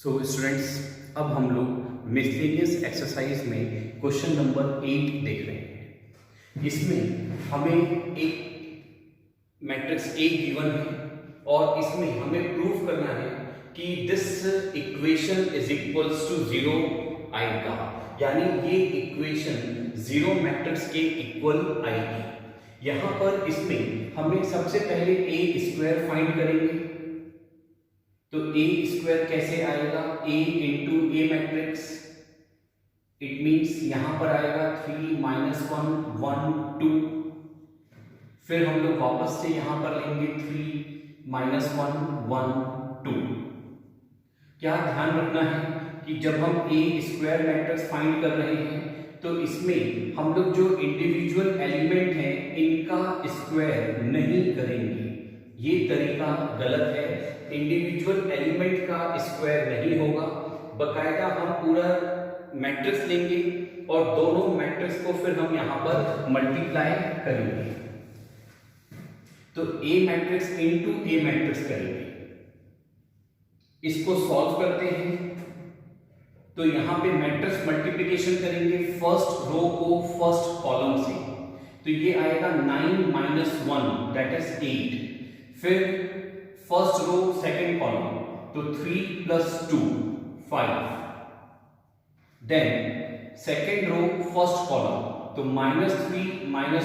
So students, अब हम लोग मिसलेनियस एक्सरसाइज में क्वेश्चन नंबर 8 देख रहे हैं। इसमें हमें एक मैट्रिक्स A गिवन है और इसमें हमें प्रूव करना है कि this equation is equals to 0 आएगा, यानी ये इक्वेशन 0 मैट्रिक्स के इक्वल आएगी। यहां पर इसमें हमें सबसे पहले a स्क्वायर फाइंड करेंगे। तो a स्क्वायर कैसे आएगा? a into A matrix, it means यहां पर आएगा 3 -1 1 2। फिर हम लोग वापस से यहां पर लेंगे 3 -1 1 2। क्या ध्यान रखना है कि जब हम a स्क्वायर मैट्रिक्स फाइंड कर रहे हैं तो इसमें हम लोग जो इंडिविजुअल एलिमेंट हैं इनका स्क्वायर नहीं करेंगे। ये तरीका गलत है। इंडिविजुअल एलिमेंट का स्क्वायर नहीं होगा, बकायदा हम पूरा मैट्रिक्स लेंगे और दोनों मैट्रिक्स को फिर हम यहां पर मल्टीप्लाई करेंगे। तो ए मैट्रिक्स इनटू ए मैट्रिक्स करेंगे। इसको सॉल्व करते हैं तो यहां पे मैट्रिक्स मल्टीप्लिकेशन करेंगे फर्स्ट रो को फर्स्ट कॉलम से, तो ये आएगा 9 - 1 दैट इज 8। फिर फर्स्ट रो सेकंड कॉलम, तो 3 + 2 5। Then second row first column, तो -3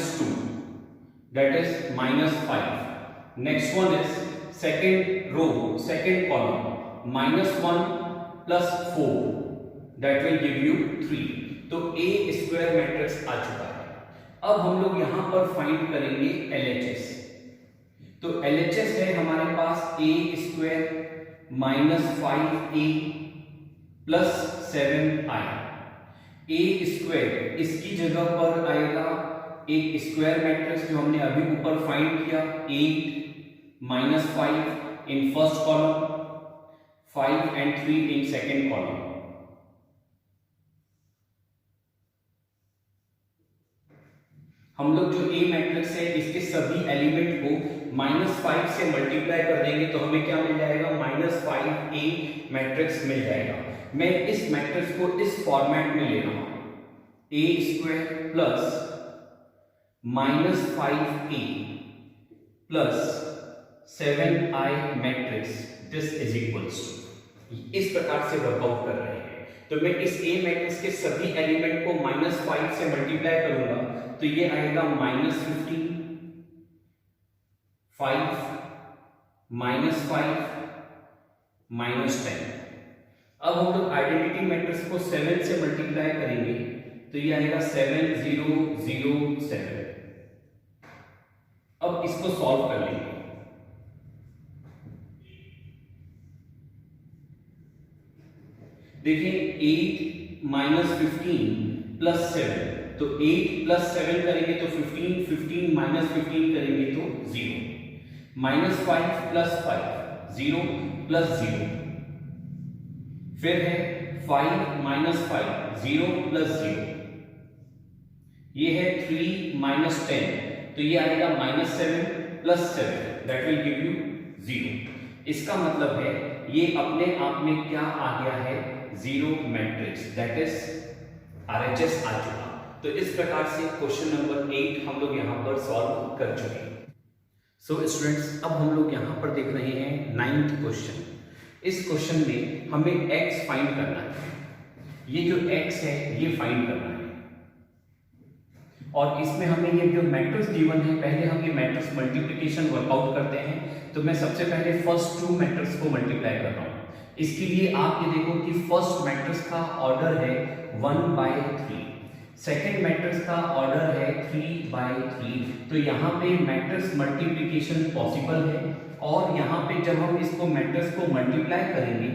- 2 that is -5। Next one is second row second column, -1 + 4 that will give you 3। तो ए स्क्वायर मैट्रिक्स आ चुका है। अब हम लोग यहां पर फाइंड करेंगे LHS। तो LHS है हमारे पास a square -5a + 7i। a square इसकी जगह पर आएगा एक स्क्वायर मैट्रिक्स जो हमने अभी ऊपर फाइंड किया, 8 - 5 in first column, 5 and 3 in second column. हम लोग जो A मैट्रिक्स है इसके सभी एलिमेंट को -5 से मल्टीप्लाई कर देंगे तो हमें क्या मिल जाएगा? -5A मैट्रिक्स मिल जाएगा। मैं इस मैट्रिक्स को इस फॉर्मेट में ले रहा हूं, a square plus -5A plus 7i matrix this is equals to, इस प्रकार से वर्कआउट कर रहे हैं। तो मैं इस A मैट्रिक्स के सभी एलिमेंट को -5 से मल्टीप्लाई करूंगा तो ये आएगा -15 5 -5 -10। अब हम लोग आइडेंटिटी मैट्रिक्स को 7 से मल्टीप्लाई करेंगे तो ये आएगा 7 0 0 7। अब इसको सॉल्व कर लेंगे। देखिए 8 - 15 + 7, तो 8 + 7 करेंगे तो 15 15 - 15 करेंगे तो 0। -5 + 5 0 + 0। फिर है 5 - 5 0 + 0। ये है 3 - 10, तो ये आएगा -7 + 7 दैट विल गिव यू 0। इसका मतलब है ये अपने आप में क्या आ गया है? 0 मैट्रिक्स, दैट इज RHS आ चुका। तो इस प्रकार से क्वेश्चन नंबर 8 हम लोग यहां पर सॉल्व कर चुके हैं। सो स्टूडेंट्स, अब हम लोग यहां पर देख रहे हैं 9th क्वेश्चन। इस क्वेश्चन में हमें x फाइंड करना है। ये जो x है ये फाइंड करना है और इसमें हमें ये जो मैट्रिक्स गिवन है, पहले हम ये मैट्रिक्स मल्टीप्लिकेशन वर्कआउट करते हैं। तो मैं सबसे पहले फर्स्ट 2 मैट्रिक्स को मल्टीप्लाई कर रहा हूं। इसके लिए आप ये देखो कि फर्स्ट मैट्रिक्स का ऑर्डर है 1/3, सेकेंड मैट्रिक्स का ऑर्डर है 3/3। तो यहाँ पे मैट्रिक्स मल्टीप्लिकेशन पॉसिबल है और यहाँ पे जब हम इसको मैट्रिक्स को मल्टीप्लाई करेंगे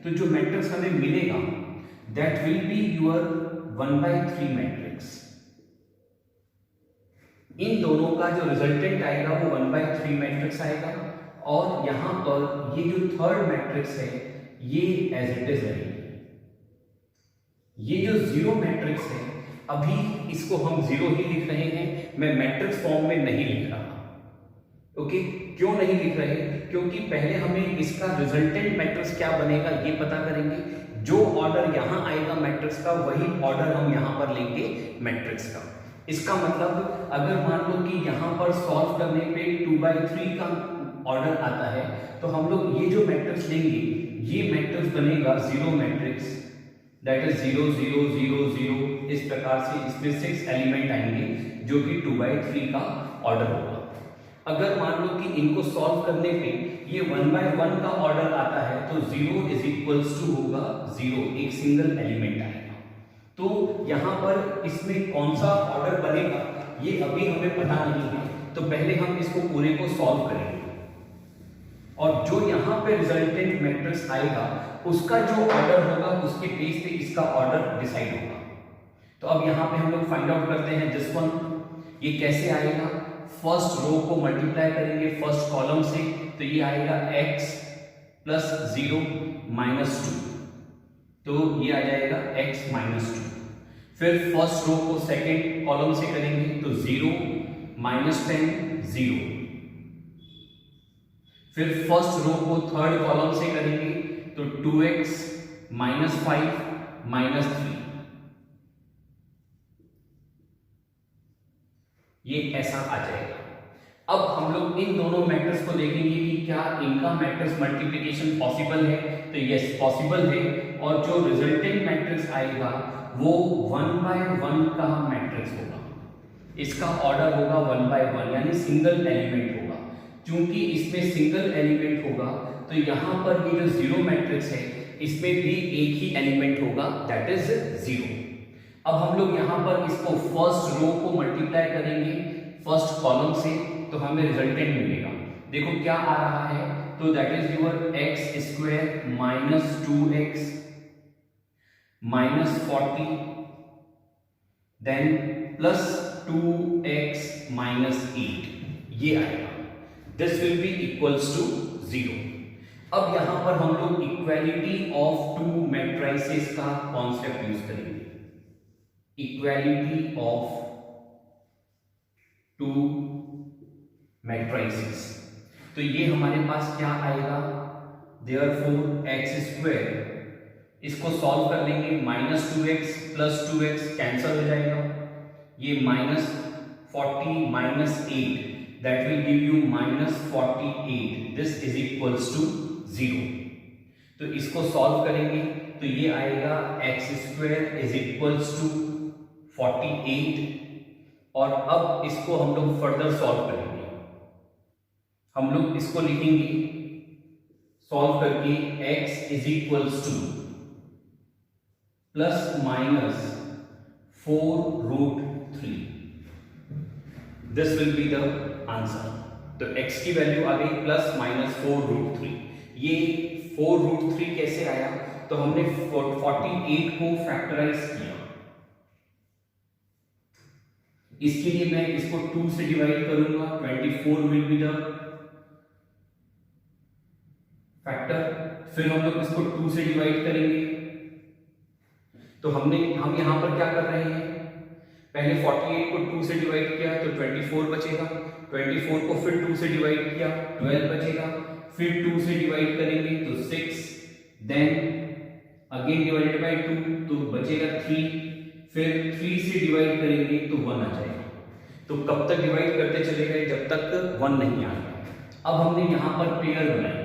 तो जो मैट्रिक्स हमें मिलेगा that will be your 1/3 matrix. इन दोनों का जो रिजल्टेंट आएगा वो 1/3 मैट्रिक्स आएगा और यहाँ पर ये जो थर्ड मैट्रिक्स है ये एज इट इज रहेगी। ये जो 0 मैट्रिक्स है अभी इसको हम 0 ही लिख रहे हैं, मैं मैट्रिक्स फॉर्म में नहीं लिख रहा। ओके, क्यों नहीं लिख रहे? क्योंकि पहले हमें इसका रिजल्टेंट मैट्रिक्स क्या बनेगा ये पता करेंगे। जो ऑर्डर यहां आएगा मैट्रिक्स का, वही ऑर्डर हम यहां पर लेंगे मैट्रिक्स का। इसका मतलब अगर मान लो कि यहां पर सॉल्व करने पे 2/3 का ऑर्डर आता है, तो हम लोग ये जो मैट्रिक्स लेंगे, ये मैट्रिक्स बनेगा जीरो मैट्रिक्स, दैट इज 0 0 0 0। इस प्रकार से इसमें 6 एलिमेंट आएंगे जो कि 2/3 का ऑर्डर होगा। अगर मान लो कि इनको सॉल्व करने पे ये 1/1 का ऑर्डर आता है, तो 0 इज इक्वल्स टू होगा 0, एक सिंगल एलिमेंट आएगा। तो यहां पर इसमें कौन सा ऑर्डर बनेगा ये अभी हमें पता नहीं है, तो पहले हम इसको पूरे को सॉल्व करेंगे और जो यहां पे रिजल्टेंट मैट्रिक्स आएगा उसका जो ऑर्डर होगा उसके बेस पे इसका ऑर्डर डिसाइड होगा। तो अब यहां पे हम लोग फाइंड आउट करते हैं दिस वन। ये कैसे आएगा? फर्स्ट रो को मल्टीप्लाई करेंगे फर्स्ट कॉलम से, तो ये आएगा x प्लस 0 माइनस 2, तो ये आ जाएगा x माइनस 2। फिर फर्स्ट रो को सेकेंड कॉलम से करेंगे तो 0 माइनस 10 0। फिर फर्स्ट रो को थर्ड कॉलम से करेंगे तो 2x माइनस 5 माइनस 3। ये ऐसा आ जाएगा। अब हम लोग इन दोनों मैट्रिक्स को देखेंगे कि क्या इनका मैट्रिक्स मल्टीप्लिकेशन पॉसिबल है, तो यस पॉसिबल है। और जो रिजल्टेंट मैट्रिक्स आएगा वो 1/1 का मैट्रिक्स होगा। इसका ऑर्डर होगा 1/1 यानी सिंगल एलिमेंट होगा। क्योंकि इसमें सिंगल एलिमेंट होगा तो यहां पर ये जो जीरो मैट्रिक्स है इसमें भी एक ही एलिमेंट होगा, दैट इज 0। अब हम लोग यहां पर इसको फर्स्ट रो को मल्टीप्लाई करेंगे फर्स्ट कॉलम से, तो हमें रिजल्टेंट मिलेगा। देखो क्या आ रहा है, तो that is your X square minus 2x minus 40 then plus 2x minus 8, ये आएगा। This will be equals to 0। अब यहां पर हम लोग इक्वालिटी ऑफ टू मैट्रिसेस का कॉन्सेप्ट यूज करेंगे। इक्वालिटी ऑफ टू मैट्रिसेस, तो ये हमारे पास क्या आएगा, देयरफॉर एक्स स्क्वायर, इसको सॉल्व कर लेंगे minus 2x plus 2x cancel हो जाएगा, ये minus 40 minus 8 that will give you minus 48, this is equals to 0। तो इसको सॉल्व करेंगे तो ये आएगा X square is equals to 48। और अब इसको हम लोग फर्दर सॉल्व करेंगे। हम लोग इसको लिखेंगे सॉल्व करके x is equals two plus minus 4√3, this will be the answer. तो x की वैल्यू आ गई प्लस माइनस 4√3। ये 4√3 कैसे आया, तो हमने 48 को फैक्टराइज किया। इसके लिए मैं इसको 2 से डिवाइड करूंगा, 24 विल बी द फैक्टर। फिर हम लोग इसको 2 से डिवाइड करेंगे, तो हम यहां पर क्या कर रहे हैं, पहले 48 को 2 से डिवाइड किया तो 24 बचेगा, 24 को फिर 2 से डिवाइड किया 12 बचेगा, फिर 2 से डिवाइड करेंगे तो 6, देन अगेन डिवाइडेड बाय 2 तो बचेगा 3, फिर 3 से डिवाइड करेंगे तो 1 आ जाएगा। तो कब तक डिवाइड करते चले गए, जब तक 1 नहीं आएगा। अब हमने यहां पर पेयर बनाई,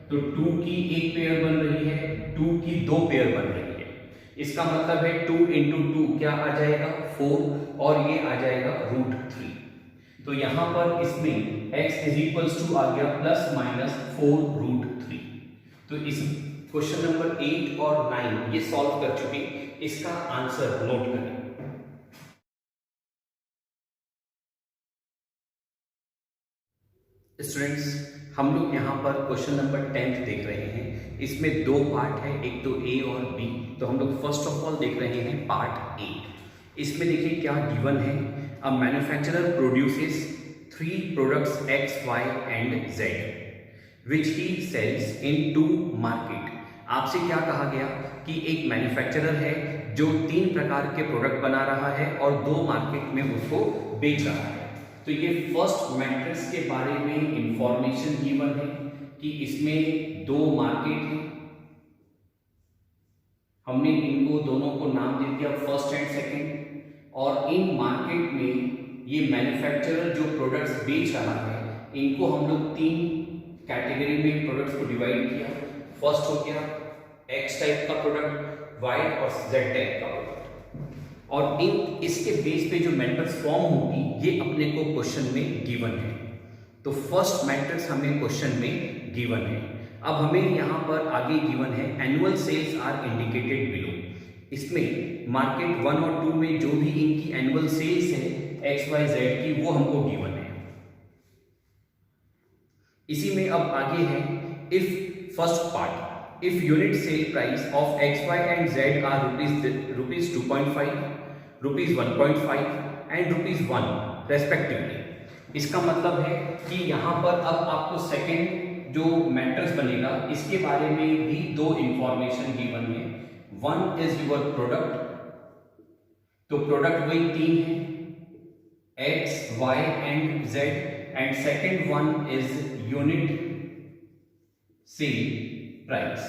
तो 2 की एक पेयर बन रही है, 2 की 2 पेयर बन रही है। इसका मतलब है 2 इंटू 2 क्या आ जाएगा 4, और ये आ जाएगा √3। तो यहां पर इसमें x इज इक्वल्स टू आ गया प्लस माइनस 4√3। तो इस क्वेश्चन नंबर 8 और 9 ये सॉल्व कर चुके, इसका आंसर नोट करें। स्टूडेंट्स, हम लोग यहाँ पर क्वेश्चन नंबर 10 देख रहे हैं। इसमें 2 पार्ट है, एक तो A और B। तो हम लोग फर्स्ट ऑफ ऑल देख रहे हैं पार्ट A। इसमें देखिए क्या गिवन है, a manufacturer produces 3 products X, Y and Z which he sells in 2 market. आपसे क्या कहा गया कि एक मैन्युफैक्चरर है जो 3 प्रकार के प्रोडक्ट बना रहा है और 2 मार्केट में उसको बेच रहा है। तो ये फर्स्ट मैट्रिक्स के बारे में इंफॉर्मेशन गिवन है कि इसमें दो मार्केट हैं, हमने इनको दोनों को नाम दे दिया फर्स्ट एंड सेकंड, और इन मार्केट में ये मैन्युफैक्चरर जो प्रोडक्ट्स बेच रहा है इनको हम लोग तीन कैटेगरी में प्रोडक्ट्स को डिवाइड किया। फर्स्ट हो गया एक्स टाइप का प्रोडक्ट, वाई और जेड टाइप का प्रोडक्ट, और इसके बेस पे जो मैट्रिक्स फॉर्म होगी ये अपने को क्वेश्चन में गिवन है। तो फर्स्ट मैट्रिक्स हमें क्वेश्चन में गिवन है। अब हमें यहाँ पर आगे गिवन है annual sales are indicated below. इसमें मार्केट 1 और 2 में जो भी इनकी एनुअल सेल्स है एक्स वाई जेड की वो हमको गिवन है। इसी में अब आगे है if first part, if unit sale price of X Y and Z are rupees 2.5, rupees 1.5 and rupees 1 respectively. इसका मतलब है कि यहाँ पर अब आपको सेकेंड जो मैट्रिक्स बनेगा इसके बारे में भी दो इंफॉर्मेशन गिवन है। वन इज यूर प्रोडक्ट, तो प्रोडक्ट वही तीन है X Y and Z, and second one is unit sale price.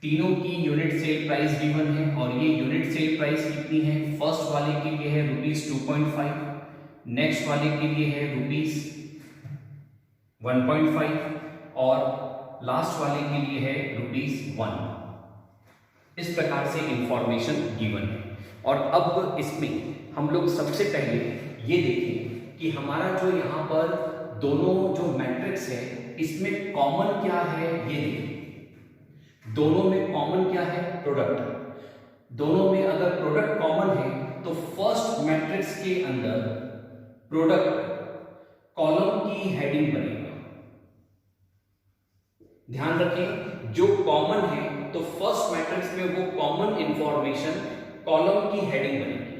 तीनों की यूनिट सेल प्राइस गिवन है और ये यूनिट सेल प्राइस कितनी है, फर्स्ट वाले के लिए है रुपीज 2.5, नेक्स्ट वाले के लिए है रुपीज 1.5 और लास्ट वाले के लिए है रुपीज 1। इस प्रकार से इंफॉर्मेशन गिवन है। और अब इसमें हम लोग सबसे पहले ये देखें कि हमारा जो यहाँ पर दोनों जो मैट्रिक्स है इसमें कॉमन क्या है, ये देखें। दोनों में कॉमन क्या है, प्रोडक्ट। दोनों में अगर प्रोडक्ट कॉमन है तो फर्स्ट मैट्रिक्स के अंदर प्रोडक्ट कॉलम की हेडिंग बनेगा। ध्यान रखें जो कॉमन है तो फर्स्ट मैट्रिक्स में वो कॉमन इंफॉर्मेशन कॉलम की हेडिंग बनेगी।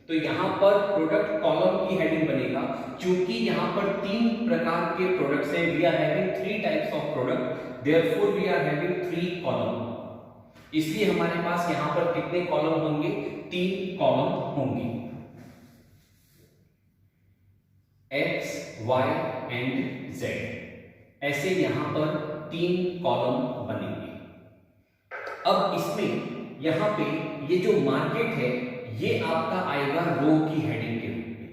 तो यहां पर प्रोडक्ट कॉलम की हेडिंग बनेगा। क्योंकि यहां पर तीन प्रकार के प्रोडक्ट्स हैं, we are having 3 types of product, therefore we are having 3 column. इसलिए हमारे पास यहां पर कितने कॉलम होंगे, 3 कॉलम होंगे, एक्स वाई एंड जेड। ऐसे यहां पर 3 कॉलम बनेंगे। अब इसमें यहां पे ये जो मार्केट है ये आपका आएगा रो की हेडिंग के रूप में।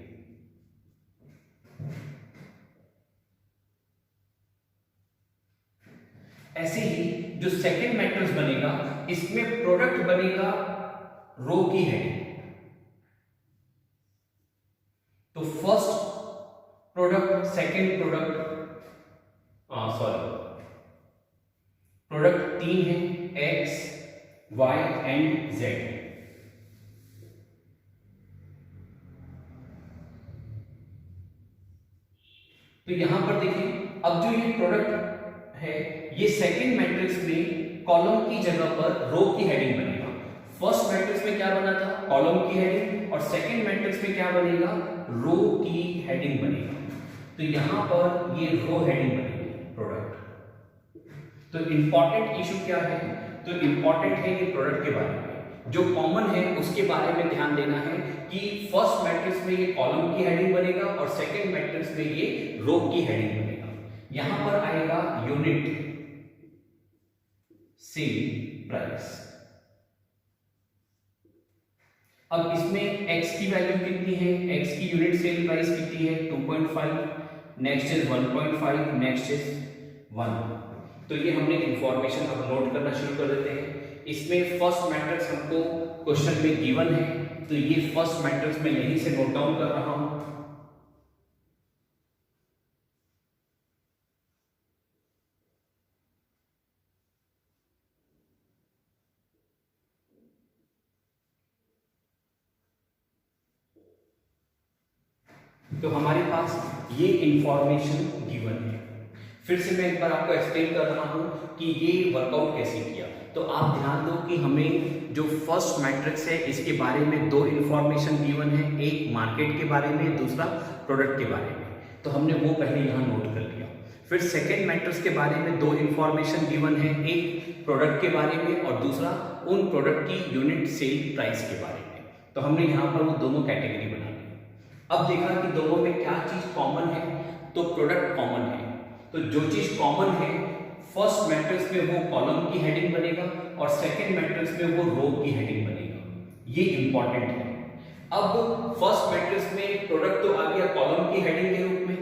ऐसे ही जो सेकंड मैट्रिक्स बनेगा इसमें प्रोडक्ट बनेगा रो की हेडिंग। तो first product, second product, product 3 है एक्स वाई एंड जेड। तो यहां पर देखिए अब जो ये प्रोडक्ट है ये सेकंड मैट्रिक्स में कॉलम की जगह पर रो की हेडिंग बनेगा। फर्स्ट मैट्रिक्स में क्या बना था, कॉलम की हेडिंग, और सेकंड मैट्रिक्स में क्या बनेगा, रो की हेडिंग बनेगा। तो यहां पर ये रो हेडिंग बनेगी प्रोडक्ट। तो इंपॉर्टेंट इशू क्या है, तो इंपॉर्टेंट है ये प्रोडक्ट के बारे में। जो कॉमन है उसके बारे में ध्यान देना है कि फर्स्ट मैट्रिक्स में ये कॉलम की हेडिंग बनेगा और सेकंड मैट्रिक्स में ये रो की हेडिंग बनेगा। यहां पर आएगा यूनिट सेल प्राइस। अब इसमें x की वैल्यू कितनी है, x की यूनिट सेल प्राइस कितनी है 2.5, नेक्स्ट इज 1.5, नेक्स्ट इज 1। तो ये हमने इंफॉर्मेशन अब नोट करना शुरू कर देते हैं। इसमें फर्स्ट मैट्रिक्स हमको क्वेश्चन में गिवन है, तो ये फर्स्ट मैट्रिक्स मैं यहीं से नोट डाउन कर रहा हूं। तो हमारे पास ये इंफॉर्मेशन गिवन है। फिर से मैं एक बार आपको एक्सप्लेन कर रहा हूं कि ये वर्कआउट कैसे किया। तो आप ध्यान दो कि हमें जो फर्स्ट मैट्रिक्स है इसके बारे में 2 इंफॉर्मेशन गिवन है, एक मार्केट के बारे में, दूसरा प्रोडक्ट के बारे में। तो हमने वो पहले यहाँ नोट कर लिया। फिर सेकेंड मैट्रिक्स के बारे में 2 इंफॉर्मेशन गिवन है, एक प्रोडक्ट के बारे में और दूसरा उन प्रोडक्ट की यूनिट सेल प्राइस के बारे में। तो हमने यहाँ पर वो दोनों कैटेगरी बना ली। अब देखा कि दोनों में क्या चीज कॉमन है, तो प्रोडक्ट कॉमन है। तो जो चीज कॉमन है फर्स्ट मैट्रिक्स में वो कॉलम की हेडिंग बनेगा और सेकंड मैट्रिक्स में वो रो की हेडिंग बनेगा, ये इंपॉर्टेंट है। अब फर्स्ट मैट्रिक्स में प्रोडक्ट तो आ गया कॉलम की हेडिंग के रूप में,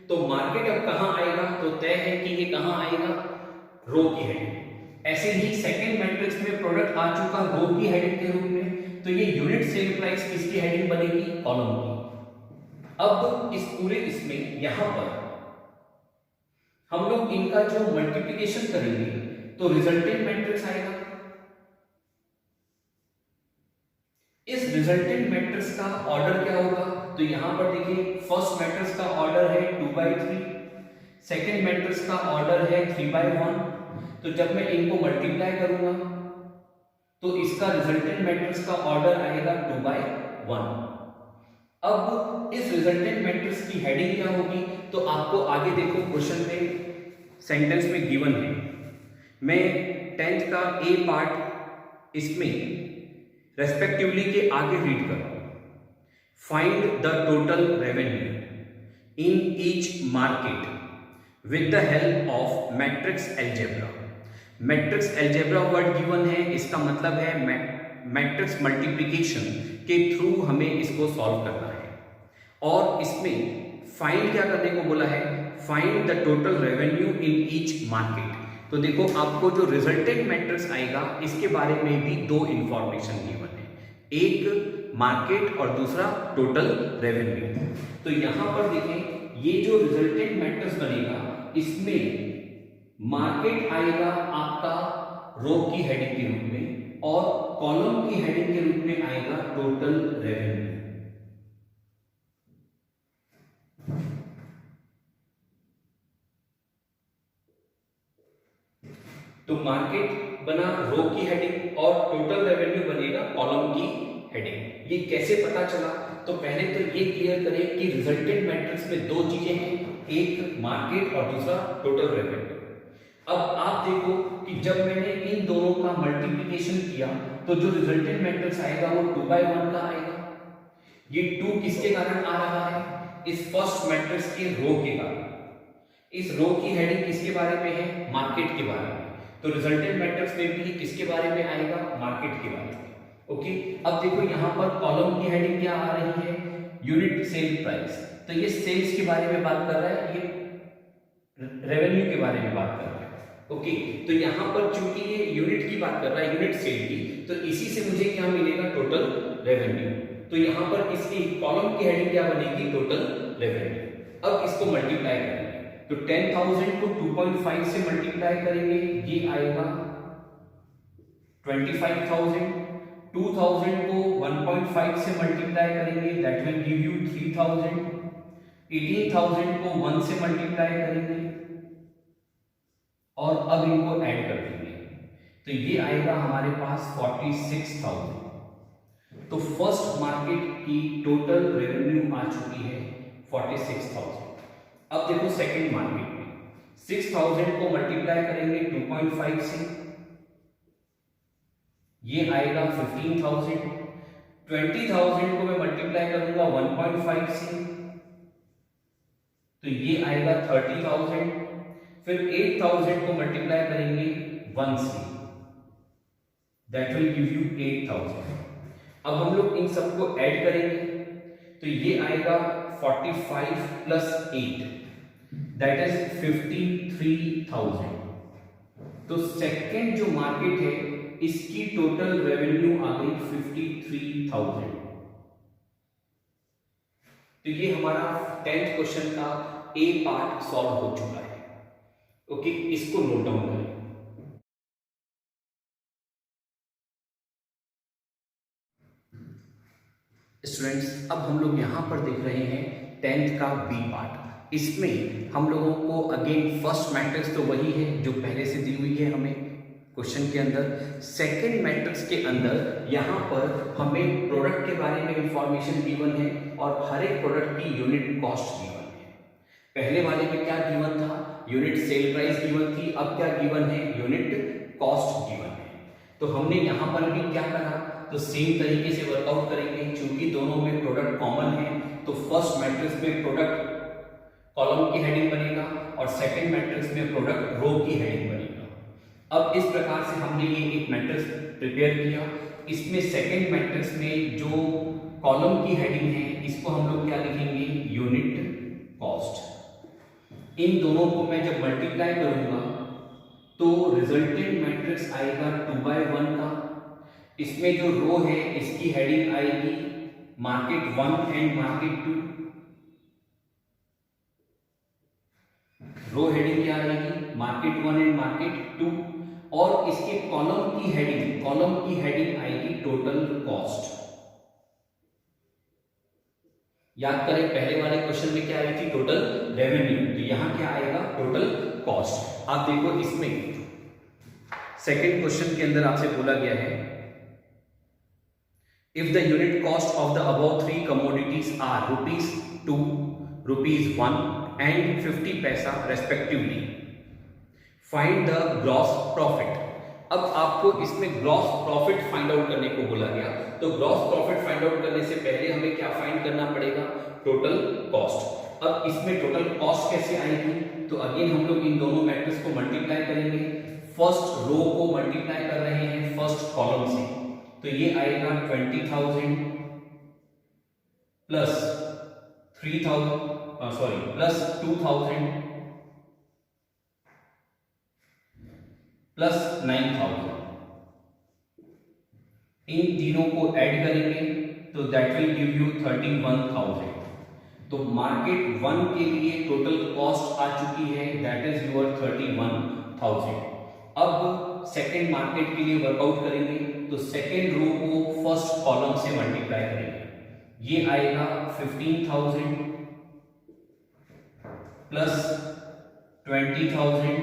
तो मार्केट अब कहां आएगा, तो तय है कि ये कहां आएगा, रो की हेडिंग। ऐसे ही सेकंड मैट्रिक्स में प्रोडक्ट आ चुका रो की हेडिंग के रूप में, तो ये यूनिट सेल प्राइस किसकी हेडिंग बनेगी, कॉलम की। अब इस पूरे इसमें यहां पर हम लोग इनका जो मल्टीप्लिकेशन करेंगे तो रिजल्टेंट मैट्रिक्स आएगा। इस रिजल्टेंट मैट्रिक्स का ऑर्डर क्या होगा, तो यहां पर देखिए फर्स्ट मैट्रिक्स का ऑर्डर है 2/3, सेकंड मैट्रिक्स का ऑर्डर है 3/1। तो जब मैं इनको मल्टीप्लाई करूंगा तो इसका रिजल्टेंट मैट्रिक्स का ऑर्डर आएगा 2/1। अब इस रिजल्टेंट मैट्रिक्स की हेडिंग क्या होगी, तो आपको आगे देखो क्वेश्चन में सेंटेंस में गिवन है। मैं 10th का ए पार्ट इसमें रेस्पेक्टिवली के आगे रीड कर रहा हूं। Find the total revenue in each market with the help of matrix algebra. Matrix algebra word given है, इसका मतलब है मैट्रिक्स मल्टीप्लिकेशन के थ्रू हमें इसको सॉल्व करना है। और इसमें फाइंड क्या करने को बोला है, find the total revenue in each market. तो देखो आपको जो रिजल्टेंट मैट्रिक्स आएगा इसके बारे में भी दो इंफॉर्मेशन गिवन है, एक मार्केट और दूसरा टोटल रेवेन्यू। तो यहां पर देखें ये जो रिजल्टेंट मैट्रिक्स बनेगा इसमें मार्केट आएगा आपका रो की हेडिंग के रूप में और कॉलम की हेडिंग के रूप में आएगा टोटल रेवेन्यू। तो मार्केट बना रो की हेडिंग और टोटल रेवेन्यू बनेगा कॉलम की हेडिंग। ये कैसे पता चला, तो पहले तो ये क्लियर करें कि रिजल्टेंट मैट्रिक्स में दो चीजें हैं, एक मार्केट और दूसरा टोटल रेवेन्यू। अब आप देखो कि जब मैंने इन दोनों का मल्टीप्लिकेशन किया तो जो रिजल्टेंट मैट्रिक्स आएगा वो 2/1 का आएगा। ये 2 किसके कारण आ रहा है, इस फर्स्ट मैट्रिक्स के रो के कारण। इस रो की हेडिंग किसके बारे में है, मार्केट के बारे में। तो रिजल्टेंट मैट्रिक्स में भी किसके बारे में आएगा, मार्केट के बारे में। ओके, अब देखो यहां पर कॉलम की हेडिंग क्या आ रही है, यूनिट सेल प्राइस। तो ये सेल्स के बारे में बात कर रहा है, ये रेवेन्यू के बारे में बात कर रहा है। ओके, तो यहां पर चूंकि ये यूनिट की बात कर रहा है, यूनिट सेल की, तो इसी से मुझे क्या मिलेगा, टोटल रेवेन्यू। तो यहां पर इसकी कॉलम की हेडिंग क्या बनेगी, टोटल रेवेन्यू। अब इसको मल्टीप्लाई करेंगे तो 10,000 को 2.5 से मल्टीप्लाई करेंगे, ये आएगा 25,000। 2,000 को 1.5 से मल्टीप्लाई करेंगे, दैट विल गिव यू 3,000। 18,000 को 1 से मल्टीप्लाई करेंगे और अब इनको ऐड कर देंगे, तो ये आएगा हमारे पास 46,000। तो फर्स्ट मार्केट की टोटल रेवेन्यू आ चुकी है 46,000। अब देखो सेकंड मार्केट में 6,000 को मल्टीप्लाई करेंगे 2.5 से, ये आएगा 15,000। 20,000 को मैं मल्टीप्लाई करूंगा 1.5 से, तो ये आएगा 30,000। फिर 8,000 को मल्टीप्लाई करेंगे 1 से, दैट विल गिव यू 8,000। अब हम लोग इन सबको ऐड करेंगे तो ये आएगा 45 प्लस 8, दैट इज 53,000। तो सेकंड जो मार्केट है इसकी टोटल रेवेन्यू आ गई 53,000। तो ये हमारा 10th क्वेश्चन का ए पार्ट सॉल्व हो चुका है। ओके, इसको नोट डाउन करें। स्टूडेंट्स, अब हम लोग यहां पर देख रहे हैं 10th का बी पार्ट। इसमें हम लोगों को अगेन फर्स्ट मैट्रिक्स तो वही है जो पहले से दी हुई है हमें क्वेश्चन के अंदर। सेकंड मैट्रिक्स के अंदर यहां पर हमें प्रोडक्ट के बारे में इंफॉर्मेशन गिवन है और हर एक प्रोडक्ट की यूनिट कॉस्ट गिवन है। पहले वाले में क्या गिवन था, यूनिट सेल प्राइस गिवन थी, अब क्या गिवन है, यूनिट कॉस्ट गिवन है। तो हमने यहां पर भी क्या करा, तो सेम तरीके से वर्कआउट करेंगे, क्योंकि दोनों में प्रोडक्ट कॉमन है तो फर्स्ट मैट्रिक्स में प्रोडक्ट कॉलम की हेडिंग बनेगा और सेकंड मैट्रिक्स में प्रोडक्ट रो की हेडिंग बनेगा। अब इस प्रकार से हमने ये एक मैट्रिक्स प्रिपेयर किया। इसमें सेकंड मैट्रिक्स में जो कॉलम की हेडिंग है इसको हम लोग क्या लिखेंगे, यूनिट कॉस्ट। इन दोनों को मैं जब मल्टीप्लाई करूंगा तो रिजल्टेंट मैट्रिक्स आएगा 2/1 का। इसमें जो रो है इसकी हेडिंग आएगी market 1 and market 2। Row heading क्या आएगी, मार्केट 1 एंड मार्केट 2। और इसके कॉलम की हेडिंग आएगी टोटल कॉस्ट। याद करें पहले वाले क्वेश्चन में क्या आई थी, टोटल रेवेन्यू, तो यहां क्या आएगा, टोटल कॉस्ट। आप देखो इसमें सेकंड क्वेश्चन के अंदर आपसे बोला गया है, if the unit cost of the above 3 commodities are ₹2, ₹1 and 50 paisa respectively, find the gross profit. अब आपको इसमें ग्रॉस प्रॉफिट फाइंड आउट करने को बोला गया, तो ग्रॉस प्रॉफिट फाइंड आउट करने से पहले हमें क्या फाइंड करना पड़ेगा, टोटल कॉस्ट। अब इसमें टोटल कॉस्ट कैसे आएगी, तो अगेन हम लोग इन दोनों मैट्रिक्स को मल्टीप्लाई करेंगे। फर्स्ट रो को मल्टीप्लाई कर रहे हैं फर्स्ट कॉलम से, तो ये आएगा 20,000 प्लस 2,000 प्लस 9,000। इन तीनों को ऐड करेंगे तो दैट विल गिव यू 31,000। तो मार्केट 1 के लिए टोटल कॉस्ट आ चुकी है, दैट इज योर 31,000। अब सेकेंड मार्केट के लिए वर्कआउट करेंगे, तो सेकेंड रो को फर्स्ट कॉलम से मल्टीप्लाई करेंगे। ये आएगा 15,000 प्लस 20,000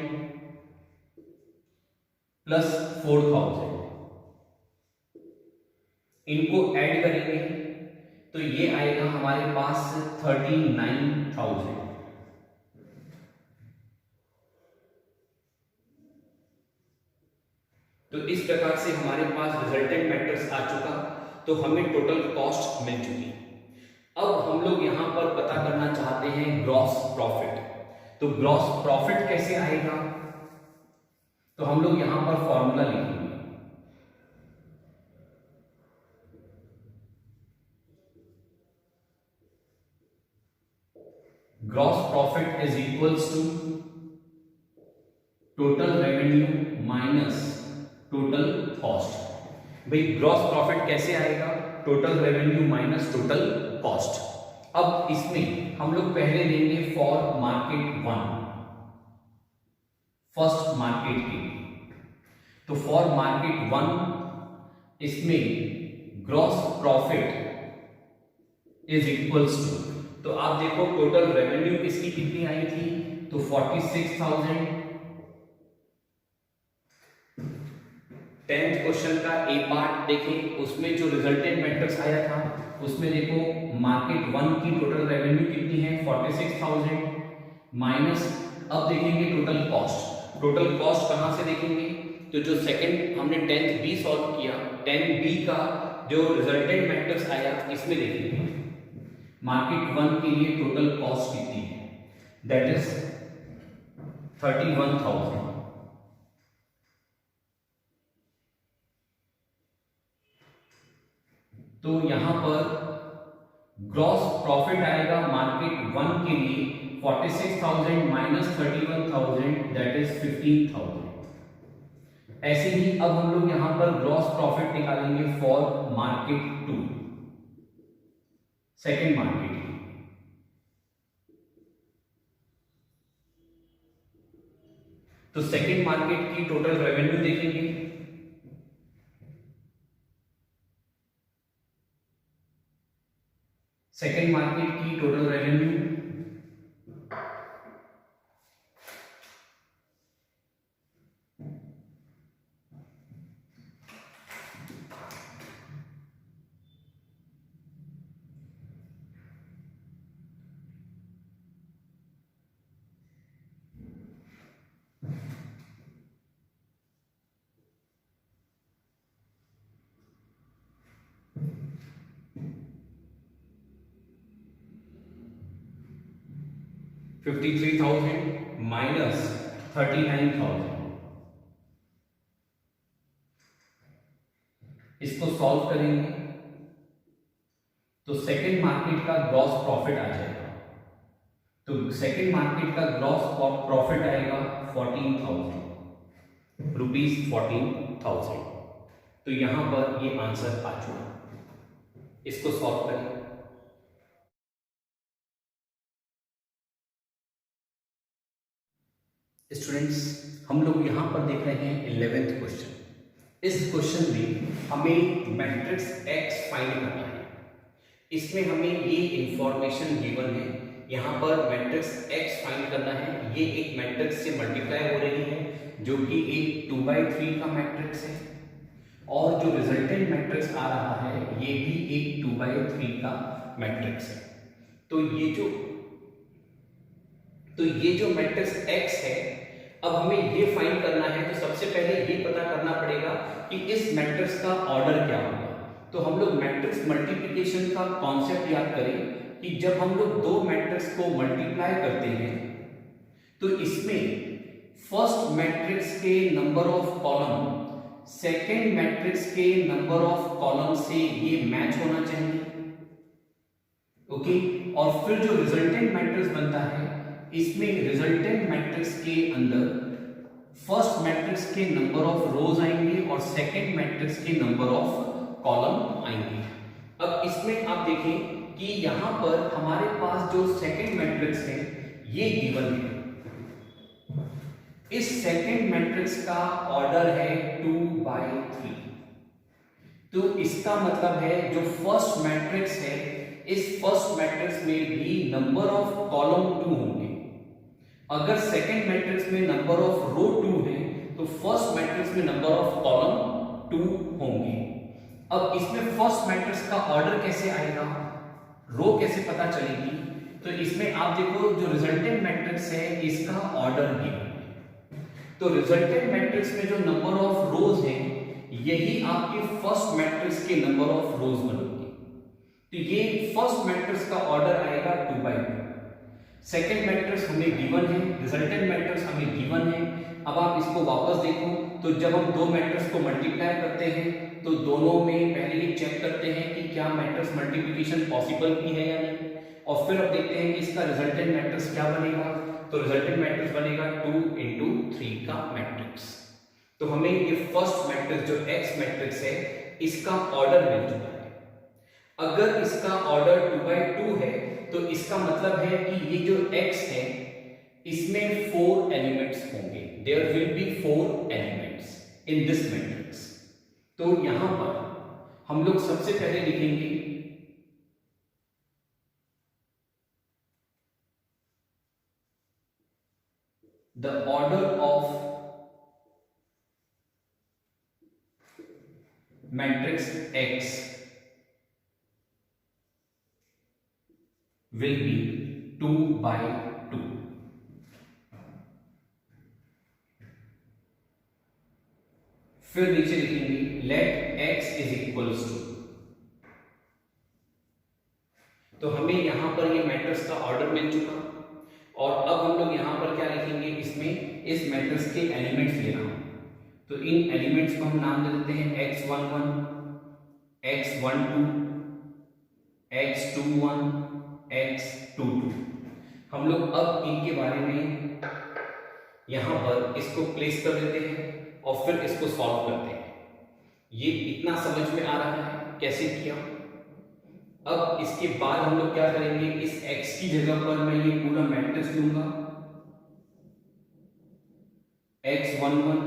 प्लस 4,000। इनको ऐड करेंगे तो ये आएगा हमारे पास 39,000। तो इस प्रकार से हमारे पास रिजल्टेंट मैट्रिक्स आ चुका, तो हमें टोटल कॉस्ट मिल चुकी। अब हम लोग यहां पर पता करना चाहते हैं ग्रॉस प्रॉफिट। तो ग्रॉस प्रॉफिट कैसे आएगा, तो हम लोग यहां पर फॉर्मूला लिखेंगे, gross profit is equals to total revenue minus total cost. भाई ग्रॉस प्रॉफिट कैसे आएगा, total revenue minus total cost. अब इसमें हम लोग पहले लेंगे फॉर मार्केट 1, फर्स्ट मार्केट के लिए। तो फॉर मार्केट 1 इसमें gross profit is equals to, तो आप देखो टोटल रेवेन्यू इसकी कितनी आई थी, तो 46,000। 10th क्वेश्चन का ए पार्ट देखें, उसमें जो रिजल्टेंट मैट्रिक्स आया था उसमें देखो मार्केट 1 की टोटल रेवेन्यू कितनी है, 46,000 माइनस, अब देखेंगे टोटल कॉस्ट। टोटल कॉस्ट कहां से देखेंगे, तो जो सेकंड हमने 10th बी सॉल्व किया, 10 बी का जो रिजल्टेंट मैट्रिक्स आया इसमें देखेंगे मार्केट 1 के लिए टोटल कॉस्ट कितनी है, दैट इज 31,000। तो यहां पर ग्रॉस प्रॉफिट आएगा मार्केट 1 के लिए 46,000 माइनस 31,000, दैट इज 15,000। ऐसे ही अब हम लोग यहां पर ग्रॉस प्रॉफिट निकालेंगे फॉर मार्केट 2, सेकेंड मार्केट की। तो सेकेंड मार्केट की टोटल रेवेन्यू देखेंगे, सेकेंड मार्केट की टोटल रेवेन्यू 53,000 माइनस 39,000, इसको सॉल्व करेंगे तो सेकेंड मार्केट का ग्रॉस प्रॉफिट आ जाएगा। तो सेकेंड मार्केट का ग्रॉस प्रॉफिट आएगा 14,000 रुपीज, 14,000। तो यहां पर ये आंसर आ चुका। इसको सॉल्व करें। स्टूडेंट्स, हम लोग यहां पर देख रहे हैं 11th क्वेश्चन। इस क्वेश्चन में हमें मैट्रिक्स एक्स फाइंड करना है। इसमें हमें ये इंफॉर्मेशन गिवन है, यहाँ पर मैट्रिक्स एक्स फाइंड करना है। ये एक मैट्रिक्स से मल्टीप्लाई हो रही है जो कि एक 2/3 का मैट्रिक्स है, और जो रिजल्टेंट मैट्रिक्स आ रहा है ये भी एक 2/3 का मैट्रिक्स है। तो ये जो मैट्रिक्स एक्स है, अब हमें ये फाइंड करना है। तो सबसे पहले ये पता करना पड़ेगा कि इस मैट्रिक्स का ऑर्डर क्या होगा। तो हम लोग मैट्रिक्स मल्टीप्लिकेशन का कॉन्सेप्ट याद करें कि जब हम लोग दो मैट्रिक्स को मल्टीप्लाई करते हैं तो इसमें फर्स्ट मैट्रिक्स के number of column second matrix के नंबर ऑफ कॉलम से ये मैच होना चाहिए। ओके, और फिर जो रिजल्टेंट मैट्रिक्स बनता है, इसमें रिजल्टेंट मैट्रिक्स के अंदर फर्स्ट मैट्रिक्स के नंबर ऑफ रोज आएंगे और सेकेंड मैट्रिक्स के नंबर ऑफ कॉलम आएंगे। अब इसमें आप देखें कि यहां पर हमारे पास जो सेकेंड मैट्रिक्स है ये गिवन है। इस सेकेंड मैट्रिक्स का ऑर्डर है 2/3। तो इसका मतलब है जो फर्स्ट मैट्रिक्स है, इस फर्स्ट मैट्रिक्स में भी नंबर ऑफ कॉलम 2 होंगे। अगर सेकेंड मैट्रिक्स में नंबर ऑफ रो 2 है तो फर्स्ट मैट्रिक्स में नंबर ऑफ कॉलम 2 होंगे। अब इसमें फर्स्ट मैट्रिक्स का ऑर्डर कैसे आएगा, रो कैसे पता चलेगी? तो इसमें आप देखो जो रिजल्टेंट मैट्रिक्स है इसका ऑर्डर गिवन है। तो रिजल्टेंट मैट्रिक्स में जो नंबर ऑफ रोज हैं यही आपके फर्स्ट मैट्रिक्स के नंबर ऑफ रोज बनोगे। तो ये फर्स्ट मैट्रिक्स का ऑर्डर आएगा 2/2। सेकेंड मैट्रिक्स हमें गिवन है, रिजल्टेंट मैट्रिक्स हमें गिवन है। अब आप इसको वापस देखो तो जब हम दो मैट्रिक्स को मल्टीप्लाई करते हैं तो दोनों में पहले ही चेक करते हैं कि क्या मैट्रिक्स मल्टीप्लिकेशन पॉसिबल भी है या नहीं, और फिर अब देखते हैं कि इसका रिजल्टेंट मैट्रिक्स क्या बनेगा। तो रिजल्टेंट मैट्रिक्स बनेगा 2 × 3 का मैट्रिक्स। तो हमें ये फर्स्ट मैट्रिक्स जो एक्स मैट्रिक्स है इसका ऑर्डर मिल चुका है। अगर इसका ऑर्डर 2/2 है तो इसका मतलब है कि ये जो x है इसमें 4 एलिमेंट्स होंगे। There will be 4 elements in this matrix. तो यहां पर हम लोग सबसे पहले लिखेंगे the order of matrix x will be 2/2। फिर नीचे लिखेंगे let x is equals to। तो हमें यहां पर ये मैट्रिक्स का ऑर्डर मिल चुका, और अब हम लोग यहां पर क्या लिखेंगे, इसमें इस मैट्रिक्स के एलिमेंट्स लेना। तो इन एलिमेंट्स को हम नाम दे देते हैं x11, x12, x21, x22। हम लोग अब इनके बारे में यहां पर इसको प्लेस कर देते हैं और फिर इसको सॉल्व करते हैं। ये इतना समझ में आ रहा है कैसे किया। अब इसके बाद हम लोग क्या करेंगे, इस x की जगह पर मैं ये पूरा मैट्रिक्स लूंगा, x11,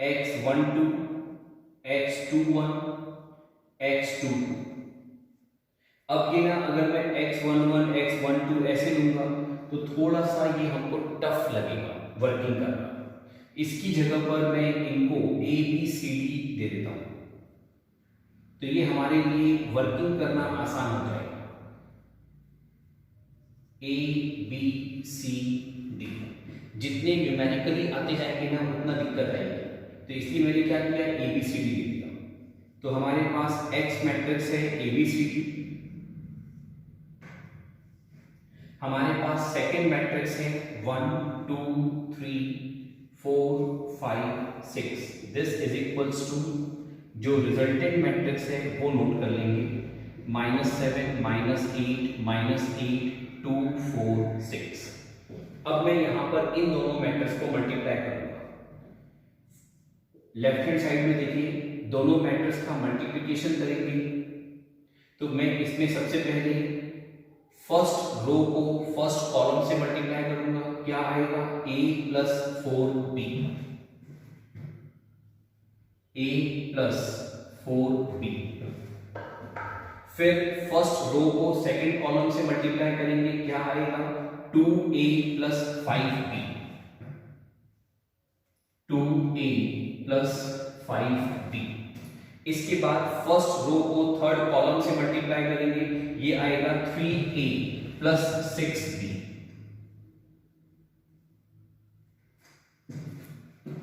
x12, x21, x22। अब ये ना अगर मैं x11, x12 ऐसे लूंगा तो थोड़ा सा ये हमको टफ लगेगा वर्किंग करना। इसकी जगह पर मैं इनको a b c d दे देता हूं, तो ये हमारे लिए वर्किंग करना आसान हो जाएगा। a b c d जितने न्यूमेरिकली आते जाएंगे ना उतना दिक्कत आएगी, तो इसलिए मैंने क्या किया, a b c d दे दिया। तो हमारे पास x मैट्रिक्स है a b c d। हमारे पास सेकेंड मैट्रिक्स है 1 2 3 4 5 6। दिस इज इक्वल्स टू, जो रिजल्टेंट मैट्रिक्स है वो नोट कर लेंगे, -7 -8 -8 2 4 6। अब मैं यहां पर इन दोनों मैट्रिक्स को मल्टीप्लाई करूंगा। लेफ्ट हैंड साइड में देखिए दोनों मैट्रिक्स का मल्टीप्लिकेशन करेंगे, तो मैं इसमें सबसे पहले फर्स्ट रो को फर्स्ट कॉलम से मल्टीप्लाई करूंगा। क्या आएगा? a plus 4b, a plus 4b। फिर फर्स्ट रो को सेकंड कॉलम से मल्टीप्लाई करेंगे। क्या आएगा? 2a plus 5b, 2a plus 5b। इसके बाद फर्स्ट रो को थर्ड कॉलम से मल्टीप्लाई करेंगे। ये आएगा 3a प्लस 6b।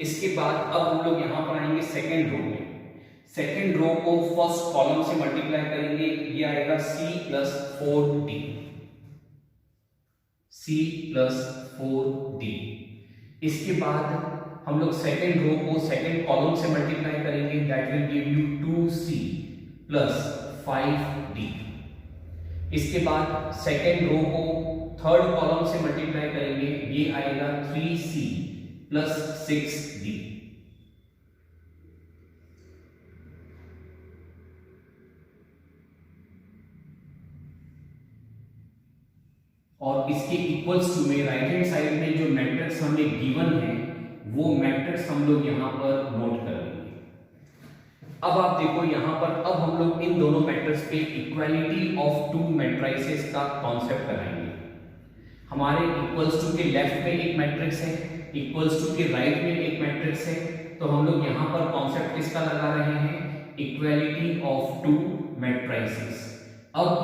इसके बाद अब हम लोग यहां पर आएंगे सेकेंड रो में। सेकेंड रो को फर्स्ट कॉलम से मल्टीप्लाई करेंगे। ये आएगा c plus 4d, c plus 4d। इसके बाद हम लोग सेकेंड रो को सेकेंड कॉलम से मल्टीप्लाई करेंगे। That will give you 2c plus 5d। इसके बाद सेकेंड रो को थर्ड कॉलम से मल्टीप्लाई करेंगे। ये आएगा 3c प्लस 6d। और इसके इक्वल्स टू में राइट हैंड साइड में जो मैट्रिक्स हमें गिवन है वो मैट्रिक्स हम लोग यहां पर नोट कर लेंगे। अब आप देखो यहां पर अब हम लोग इन दोनों मैट्रिक्स पे इक्वालिटी ऑफ टू मैट्रिसेस का कॉन्सेप्ट कराएंगे। हमारे इक्वल्स टू के लेफ्ट में एक मैट्रिक्स है, इक्वल्स टू के राइट में एक मैट्रिक्स है, तो हम लोग यहां पर कॉन्सेप्ट किसका लगा रहे हैं? Equality of two matrices. अब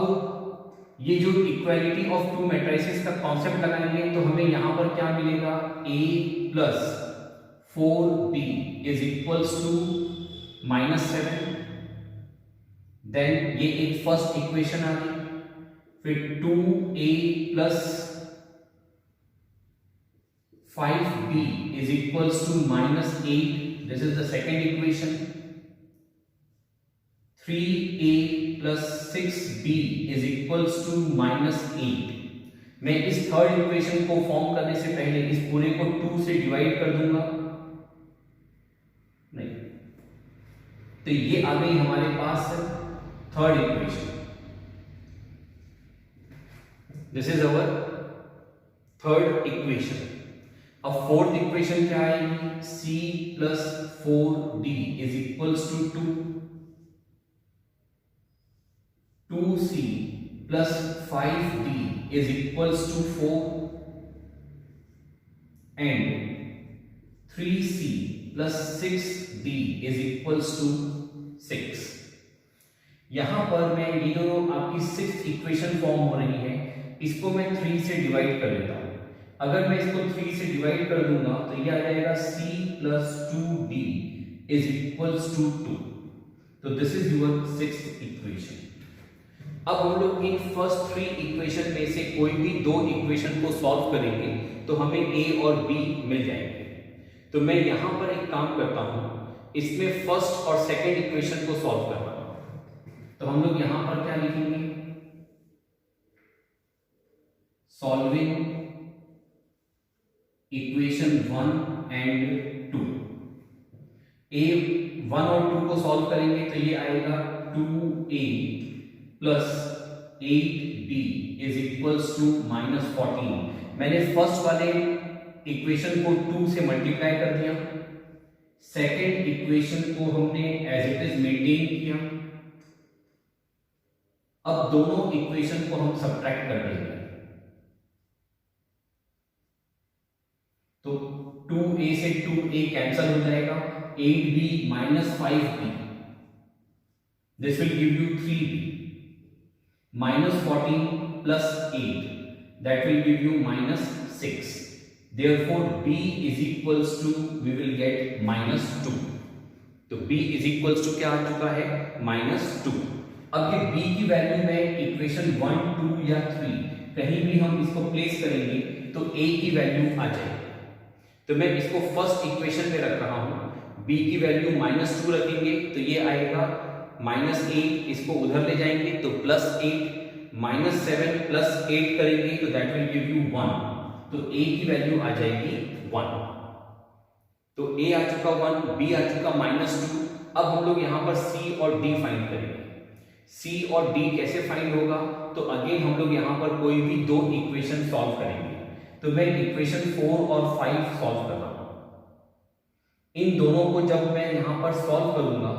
ये जो इक्वालिटी ऑफ टू मैट्रिसेस का कॉन्सेप्ट लगाएंगे तो हमें यहां पर क्या मिलेगा? a plus 4b is equals to -7। Then ये एक फर्स्ट इक्वेशन आ गई। फिर 2a plus 5b is equals to -8। This is the second equation. 3a plus 6b is equals to -8। मैं इस थर्ड इक्वेशन को फॉर्म करने से पहले इस पूरे को 2 से डिवाइड कर दूंगा। नहीं, तो ये आ गई हमारे पास third equation. This is our third equation. अब फोर्थ इक्वेशन क्या आएगी? c plus 4d is equals to 2c plus 5d is equals to 4 and 3c plus 6d is equals to 6। यहां पर मैं ये जो आपकी 6th इक्वेशन फॉर्म हो रही है इसको मैं 3 से डिवाइड कर लेता हूं। अगर मैं इसको 3 से डिवाइड कर दूंगा तो ये आ जाएगा c plus 2d is equals to 2। तो this is your 6th equation. अब हम लोग इन फर्स्ट 3 इक्वेशन में से कोई भी 2 इक्वेशन को सॉल्व करेंगे तो हमें a और b मिल जाएंगे। तो मैं यहां पर एक काम करता हूं, इसमें फर्स्ट और सेकंड इक्वेशन को सॉल्व करता हूं। तो हम लोग यहां पर क्या लिखेंगे? Solving equation 1 and 2। a 1 और 2 को सॉल्व करेंगे तो ये आएगा 2a plus 8b is equals to -14। मैंने फर्स्ट वाले इक्वेशन को 2 से मल्टीप्लाई कर दिया, सेकेंड इक्वेशन को हमने एज इट इज मेंटेन किया। अब दोनों इक्वेशन को हम सब्ट्रैक्ट कर देंगे। तो 2a से 2a कैंसल हो जाएगा, 8b minus 5b, this will give you 3b, minus 14 plus 8, that will give you minus 6. Therefore b is equals to, we will get minus 2. तो b is equals to क्या आ चुका है? minus 2. अब ये b की value मैं equation 1, 2 या 3 कहीं भी हम इसको प्लेस करेंगे तो a की वैल्यू आ जाएगी। तो मैं इसको फर्स्ट इक्वेशन पे रख रहा हूं, b की वैल्यू -2 रखेंगे तो ये आएगा -8, इसको उधर ले जाएंगे तो +8, -7 + 8 करेंगे तो दैट विल गिव यू 1, तो a की वैल्यू आ जाएगी 1। तो a आ चुका 1, b आ चुका -2। अब हम लोग यहां पर c और d फाइंड करेंगे। c और d कैसे फाइंड होगा, तो अगेन हम लोग यहां पर कोई भी दो इक्वेशन सॉल्व करेंगे। तो मैं इक्वेशन 4 और 5 सॉल्व कर रहा हूं। इन दोनों को जब मैं यहां पर सॉल्व करूंगा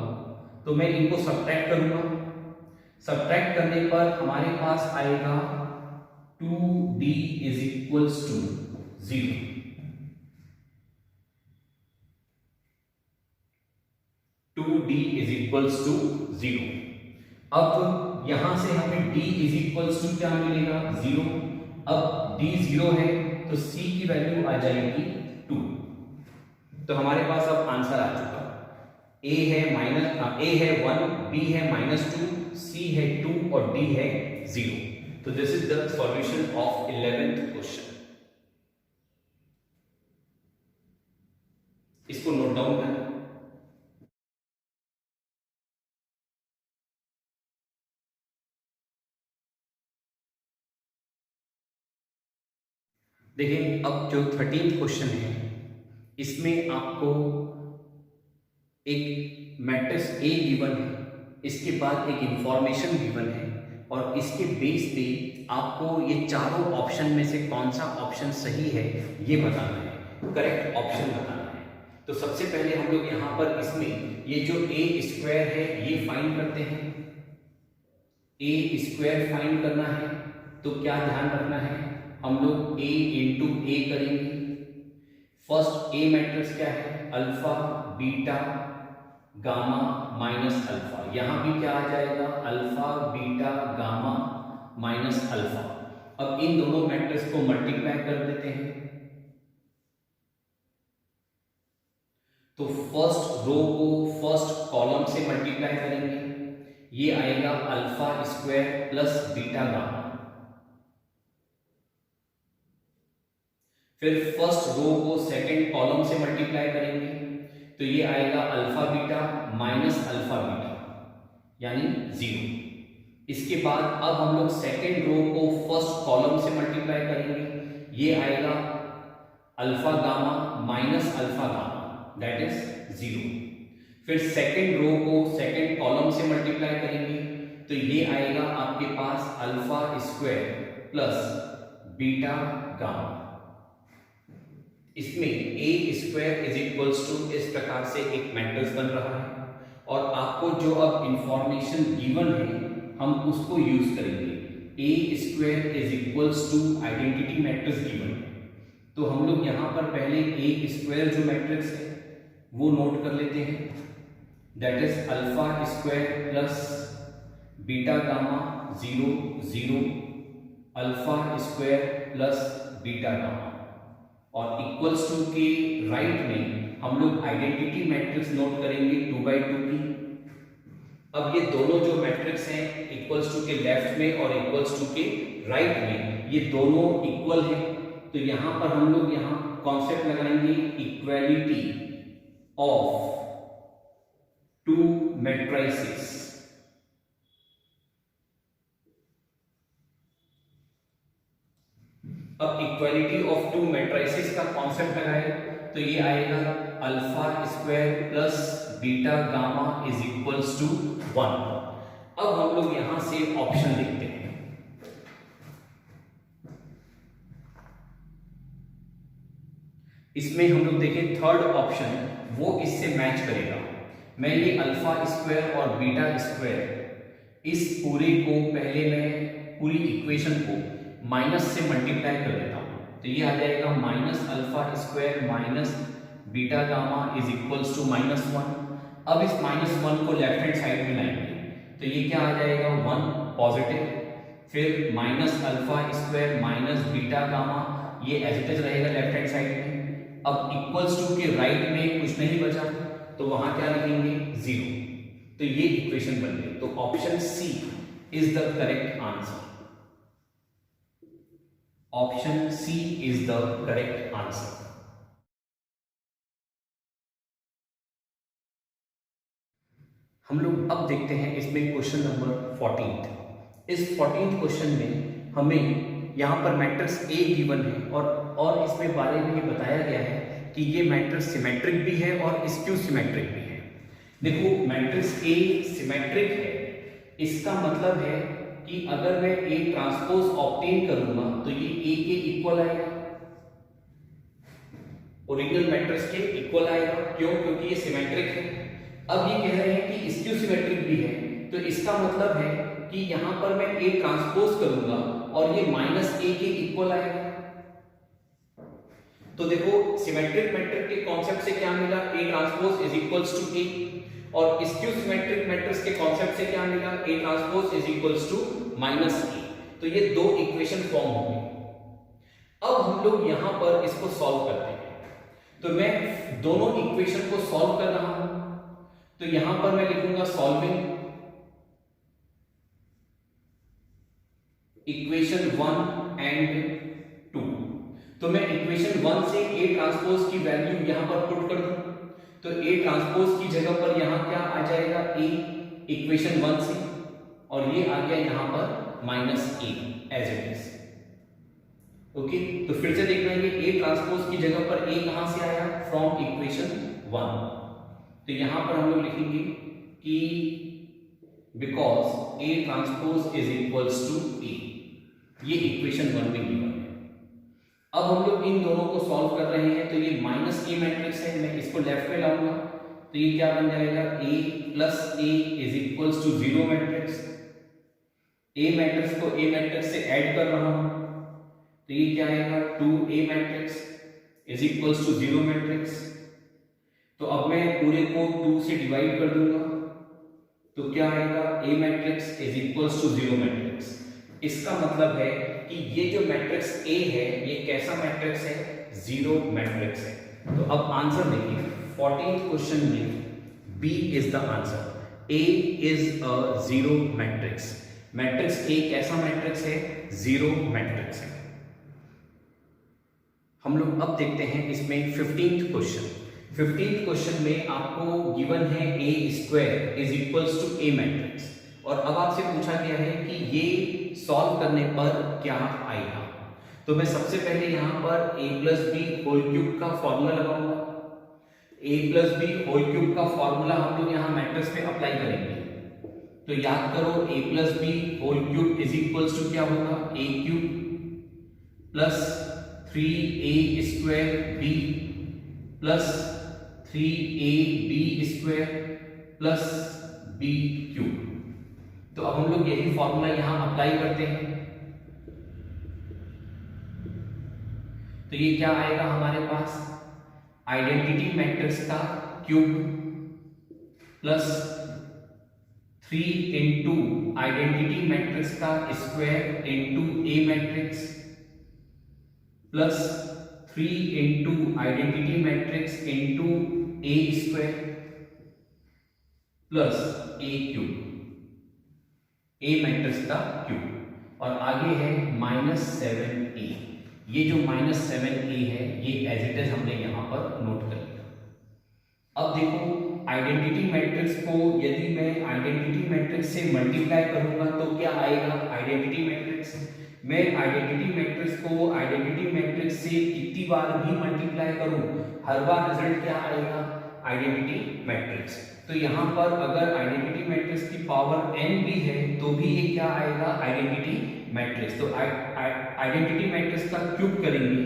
तो मैं इनको सब्ट्रैक्ट करूंगा। सब्ट्रैक्ट करने पर हमारे पास आएगा 2d = 0। 2d = 0। अब यहां से हमें d = क्या मिलेगा, 0। अब d 0 है तो c की वैल्यू आ जाएगी 2। तो हमारे पास अब आंसर आ चुका। a है 1, b है -2, c है 2 और d है 0। तो this is the solution of 11th question. इसको नोट डाउन करें। देखिए अब जो 13th क्वेश्चन है इसमें आपको एक मैट्रिक्स A गिवन है, इसके बाद एक इंफॉर्मेशन गिवन है और इसके बेस पे आपको ये चारों ऑप्शन में से कौन सा ऑप्शन सही है ये बताना है, करेक्ट ऑप्शन बताना है। तो सबसे पहले हम लोग यहाँ पर इसमें ये जो a² है ये फाइंड करते हैं। a² फाइंड करना है तो क्या ध्यान रखना है, हम लोग a × a करेंगे। फर्स्ट a मैट्रिक्स क्या है, alpha beta gamma minus alpha. यहां भी क्या आ जाएगा, alpha beta gamma minus alpha. अब इन दोनों मैट्रिक्स को मल्टीप्लाई कर देते हैं तो फर्स्ट रो को फर्स्ट कॉलम से मल्टीप्लाई करेंगे, ये आएगा α² प्लस बीटा गामा। फिर फर्स्ट रो को सेकंड कॉलम से मल्टीप्लाई करेंगे तो ये आएगा alpha beta minus alpha beta यानी 0। इसके बाद अब हम लोग सेकंड रो को फर्स्ट कॉलम से मल्टीप्लाई करेंगे, ये आएगा alpha gamma minus alpha gamma that is 0। फिर सेकंड रो को सेकंड कॉलम से मल्टीप्लाई करेंगे तो ये आएगा आपके पास α² प्लस बीटा गामा। इसमें a² = इस प्रकार से एक मैट्रिक्स बन रहा है और आपको जो अब इंफॉर्मेशन गिवन है हम उसको यूज करेंगे। a² = आइडेंटिटी मैट्रिक्स गिवन है तो हम लोग यहां पर पहले a² जो मैट्रिक्स है वो नोट कर लेते हैं, that is α² plus beta gamma 0 0 α² plus beta gamma और इक्वल्स टू के राइट में हम लोग आइडेंटिटी मैट्रिक्स नोट करेंगे 2/2 की। अब ये दोनों जो मैट्रिक्स हैं इक्वल्स टू के लेफ्ट में और इक्वल्स टू के राइट में ये दोनों इक्वल हैं तो यहां पर हम लोग यहां कॉन्सेप्ट लगाएंगे इक्वालिटी ऑफ टू मैट्रिसेस। अब इक्वालिटी ऑफ टू मैट्रिसेस का कॉन्सेप्ट लगाए तो ये आएगा α² प्लस बीटा गामा = 1। अब हम लोग यहां से ऑप्शन लिखते हैं। इसमें हम लोग देखें थर्ड ऑप्शन वो इससे मैच करेगा। मैं ये α² और β² इस पूरे को पहले मैं पूरी इक्वेशन को माइनस से मल्टीप्लाई कर देता हूं तो ये आ जाएगा -α² माइनस बीटा गामा = -1। अब इस -1 को लेफ्ट हैंड साइड में लाएंगे तो ये क्या आ जाएगा 1 पॉजिटिव, फिर -α² माइनस बीटा गामा ये एज इट इज रहेगा लेफ्ट हैंड साइड में। अब इक्वल्स टू के राइट में कुछ नहीं बचा तो वहां क्या लिखेंगे 0। तो ये इक्वेशन बन गई। तो option C is the correct answer. Option C is the correct answer. हम लोग अब देखते हैं इसमें क्वेश्चन नंबर 14। इस 14th क्वेश्चन में हमें यहाँ पर मैट्रिक्स ए गिवन है और इसमें बारे में ये बताया गया है कि ये मैट्रिक्स सिमेट्रिक भी है और स्क्यू सिमेट्रिक भी है। देखो मैट्रिक्स ए सिमेट्रिक है, इसका मतलब है कि अगर मैं ए ट्रांसपोज ऑब्टेन करूंगा तो ये ए के इक्वल आएगा, ओरिजिनल मैट्रिक्स के इक्वल आएगा। क्यों? क्योंकि ये सिमेट्रिक है। अब ये कह रहे हैं कि स्क्यू सिमेट्रिक भी है, तो इसका मतलब है कि यहां पर मैं ए ट्रांसपोज करूंगा और ये माइनस ए के इक्वल आएगा। तो देखो सिमेट्रिक मैट्रिक्स के कॉन्सेप्ट से क्या मिला, A transpose is equals to A, और स्क्यू सिमेट्रिक मैट्रिक्स के कॉन्सेप्ट से क्या मिला, A transpose is equals to minus A. तो ये दो इक्वेशन फॉर्म हो गई। अब हम लोग यहां पर इसको सॉल्व करते हैं। तो मैं दोनों इक्वेशन को सॉल्व कर रहा हूं, तो यहां पर मैं लिखूंगा सॉल्विंग इक्वेशन 1 एंड 2। तो मैं इक्वेशन 1 से ए ट्रांसपोज की वैल्यू यहां पर पुट कर दूं, तो ए ट्रांसपोज की जगह पर यहां क्या आ जाएगा, ए इक्वेशन 1 से, और ये आ गया यहां पर minus A as it is. Okay, तो फिर से देख लेंगे ए ट्रांसपोज की जगह पर ए कहां से आया, फ्रॉम इक्वेशन 1। तो यहां पर हम लोग लिखेंगे कि because A transpose is equals to A, ये इक्वेशन 1 में गिवन है। अब हम लोग इन दोनों को सॉल्व कर रहे हैं, तो ये माइनस ए मैट्रिक्स है, मैं इसको लेफ्ट में लाऊंगा, तो ये क्या बन जाएगा, A plus A is equals to 0 matrix. A matrix को ए मैट्रिक्स से ऐड कर रहा हूं, तो ये क्या आएगा, 2a matrix is equals to 0 matrix. तो अब मैं पूरे को 2 से डिवाइड कर दूंगा, तो क्या आएगा, a matrix is equals to 0 matrix. इसका मतलब है कि ये जो मैट्रिक्स A है ये कैसा मैट्रिक्स है, 0 मैट्रिक्स है। तो अब आंसर देखिए 14th क्वेश्चन में B is the answer. A is a 0 matrix. Matrix A कैसा मैट्रिक्स है, 0 मैट्रिक्स है। हम लोग अब देखते हैं इसमें 15th क्वेश्चन। 15th क्वेश्चन में आपको गिवन है A square is equals to A matrix, और अब आपसे पूछा गया है कि ये सॉल्व करने पर क्या आएगा। तो मैं सबसे पहले यहां पर a plus B whole cube का फॉर्मूला लगाऊंगा। a plus B whole cube का फॉर्मूला हम लोग यहां मैट्रिक्स में अप्लाई करेंगे। तो याद करो a plus B whole cube is equals to क्या होगा, a cube plus 3a square b plus 3ab square plus b cube. तो अब हम लोग यही फॉर्मूला यहां अप्लाई करते हैं, तो ये क्या आएगा हमारे पास, आइडेंटिटी मैट्रिक्स का cube plus 3 into identity matrix का square into A matrix plus 3 into identity matrix into A square plus A cube, A matrix का क्यूब, और आगे है -7a। ये जो -7a है ये एज इट इज हमने यहां पर नोट कर लिया। अब देखो आइडेंटिटी मैट्रिक्स को यदि मैं आइडेंटिटी मैट्रिक्स से मल्टीप्लाई करूंगा तो क्या आएगा, आइडेंटिटी मैट्रिक्स। मैं आइडेंटिटी मैट्रिक्स को आइडेंटिटी मैट्रिक्स से कितनी बार भी मल्टीप्लाई करूं, हर बार रिजल्ट क्या आएगा, आइडेंटिटी मैट्रिक्स। तो यहां पर अगर आइडेंटिटी मैट्रिक्स की पावर n भी है तो भी ये क्या आएगा, आइडेंटिटी मैट्रिक्स। तो आइडेंटिटी मैट्रिक्स का क्यूब करेंगे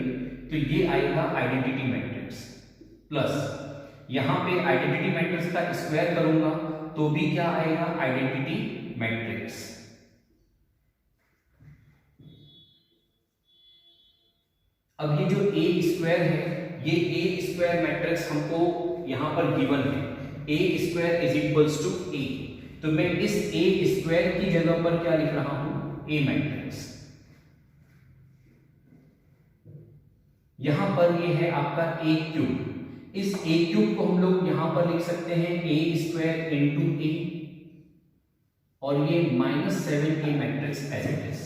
तो ये आएगा आइडेंटिटी मैट्रिक्स, प्लस यहां पे आइडेंटिटी मैट्रिक्स का स्क्वायर करूंगा तो भी क्या आएगा, आइडेंटिटी मैट्रिक्स। अब ये जो ए स्क्वायर है, ये ए स्क्वायर मैट्रिक्स हमको यहां पर गिवन है, A square is equals to ए। तो मैं इस ए स्क्वायर की जगह पर क्या लिख रहा हूं, ए मैट्रिक्स। यहां पर ये है आपका ए क्यूब। इस ए क्यूब को हम लोग यहां पर लिख सकते हैं ए स्क्वायर इंटू ए, और ये -7a matrix as it is.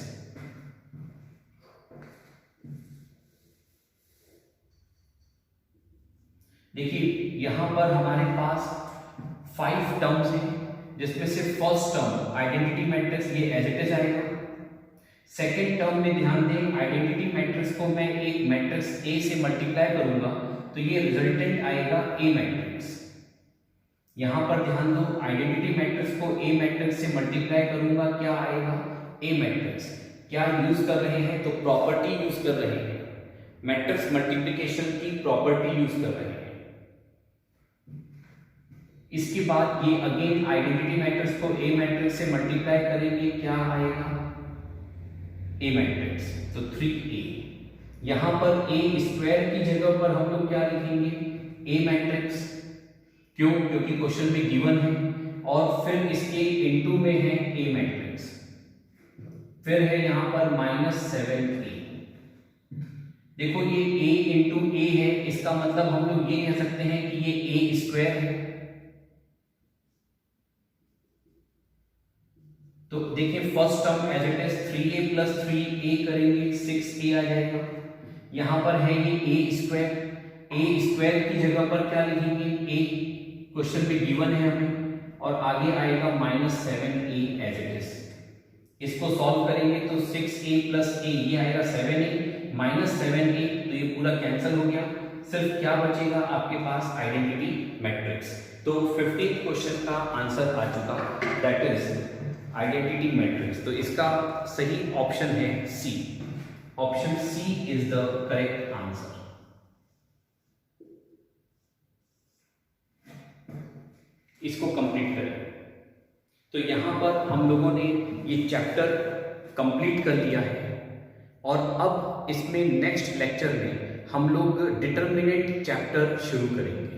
देखिए यहाँ पर हमारे पास 5 टर्म्स हैं, जिसमें से फर्स्ट टर्म आइडेंटिटी मैट्रिक्स ये एज इट इज आएगा। सेकेंड टर्म में ध्यान दें, आइडेंटिटी मैट्रिक्स को मैं एक मैट्रिक्स ए से मल्टीप्लाई करूंगा तो ये रिजल्टेंट आएगा ए मैट्रिक्स। यहां पर ध्यान दो, आइडेंटिटी मैट्रिक्स को ए मैट्रिक्स से मल्टीप्लाई करूंगा, क्या आएगा? ए मैट्रिक्स। क्या यूज कर रहे हैं? तो प्रॉपर्टी यूज कर रहे हैं, मैट्रिक्स मल्टीप्लिकेशन की प्रॉपर्टी यूज कर रहे हैं। इसके बाद ये अगेन आइडेंटिटी मैट्रिक्स को ए मैट्रिक्स से मल्टीप्लाई करेंगे, क्या आएगा? ए मैट्रिक्स। तो 3a। यहां पर ए स्क्वायर की जगह पर हम लोग क्या लिखेंगे? ए मैट्रिक्स। क्यों? क्योंकि क्वेश्चन में गिवन है, और फिर इसके इनटू में है ए मैट्रिक्स, फिर है यहां पर -7a। देखो ये a इंटू ए है, इसका मतलब हम लोग ये कह सकते हैं कि ये ए स्क्वायर है। तो देखिए first term as it is 3a plus 3a करेंगे 6a आ जाएगा। यहां पर है ये a स्क्वायर की जगह पर क्या लिखेंगे? a, क्वेश्चन में गिवन है हमें, और आगे आएगा -7a एज इट इज। इसको सॉल्व करेंगे तो 6a प्लस a ये आएगा 7a, -7a, तो ये पूरा कैंसिल हो गया। सिर्फ क्या बचेगा आपके पास? Identity matrix. तो 15th क्वेश्चन का आंसर आ चुका, दैट इज आइडेंटिटी मैट्रिक्स। तो इसका सही ऑप्शन है C. Option C is the correct answer. इसको कंप्लीट करें। तो यहां पर हम लोगों ने ये चैप्टर कंप्लीट कर लिया है, और अब इसमें नेक्स्ट लेक्चर में हम लोग डिटरमिनेंट चैप्टर शुरू करेंगे।